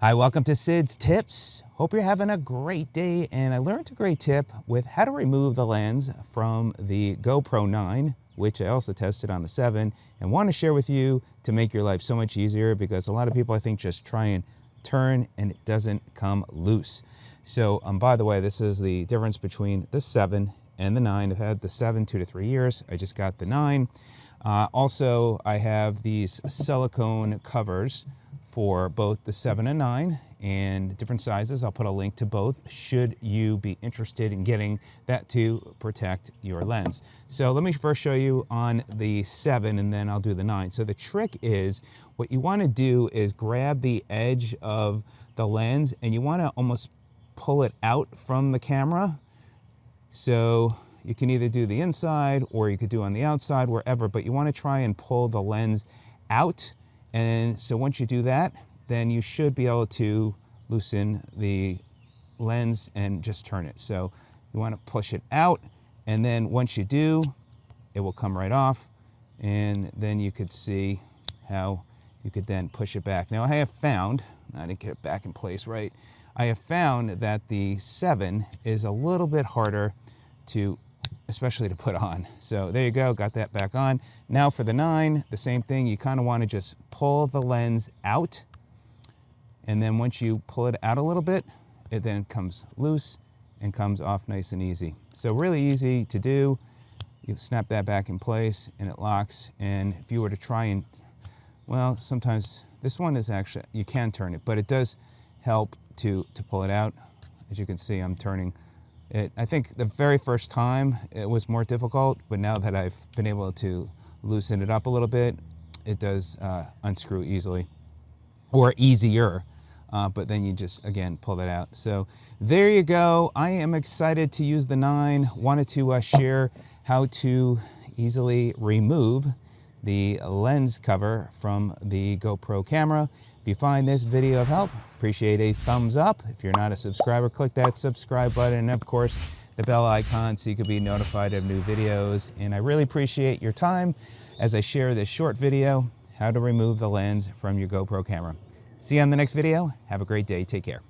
Hi, welcome to Sid's Tips. Hope you're having a great day, and I learned a great tip with how to remove the lens from the GoPro 9, which I also tested on the 7, and want to share with you to make your life so much easier, because a lot of people, I think, just try and turn and it doesn't come loose. So by the way, this is the difference between the 7 and the 9. I've had the 7 2 to 3 years. I just got the 9. Also, I have these silicone covers for both the 7 and 9 and different sizes. I'll put a link to both should you be interested in getting that to protect your lens. So let me first show you on the 7 and then I'll do the 9. So the trick is, what you want to do is grab the edge of the lens and you want to almost pull it out from the camera. So you can either do the inside or you could do on the outside, wherever, but you want to try and pull the lens out. And so once you do that, then you should be able to loosen the lens and just turn it. So you want to push it out, and then once you do, it will come right off, and then you could see how you could then push it back. Now I have found, I didn't get it back in place right, I have found that the 7 is a little bit harder to especially to put on. So there you go, got that back on. Now for the 9, the same thing. You kind of want to just pull the lens out, and then once you pull it out a little bit, it then comes loose and comes off nice and easy. So really easy to do. You snap that back in place and it locks. And if you were to try and, well, sometimes this one is actually, you can turn it, but it does help to pull it out. As you can see, I'm turning it. I think the very first time it was more difficult, but now that I've been able to loosen it up a little bit, it does unscrew easily, or easier, but then you just, again, pull that out. So there you go. I am excited to use the 9. Wanted to share how to easily remove the lens cover from the GoPro camera. If you find this video of help, appreciate a thumbs up. If you're not a subscriber, click that subscribe button, and of course the bell icon so you can be notified of new videos. And I really appreciate your time as I share this short video, how to remove the lens from your GoPro camera. See you on the next video. Have a great day. Take care.